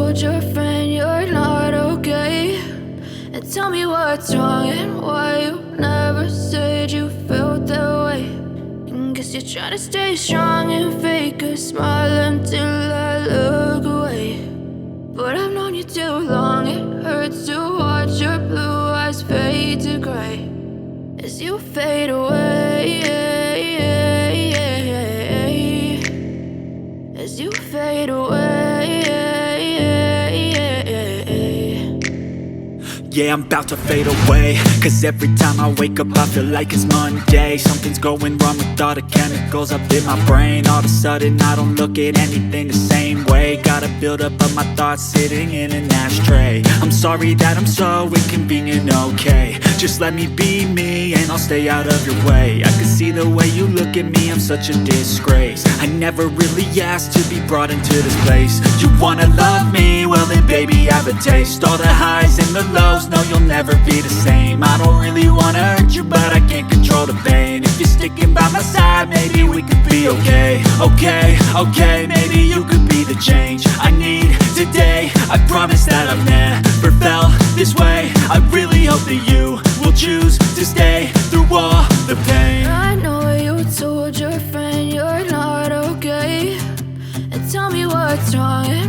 told your friend you're not okay? And tell me what's wrong and why you never said you felt that way. And guess you're trying to stay strong and fake a smile until I look away. But I've known you too long, it hurts to watch your blue eyes fade to gray as you fade away, as you fade away. Yeah, I'm about to fade away, cause every time I wake up I feel like it's Monday. Something's going wrong with all the chemicals up in my brain. All of a sudden I don't look at anything the same way. Gotta build up of my thoughts sitting in an ashtray. I'm sorry that I'm so inconvenient, okay? Just let me be me and I'll stay out of your way. I can see the way you look at me, I'm such a disgrace. I never really asked to be brought into this place. You wanna love me? Well then baby I have a taste. All the highs and the lows, no you'll never be the same. I don't really wanna hurt you but I can't control the pain. If you're sticking by my side maybe we could be okay. Okay, maybe you could be the change I need today. I promise that I've never felt this way. I really hope that you will choose to stay through all the pain. I know you told your friend you're not okay. And tell me what's wrong and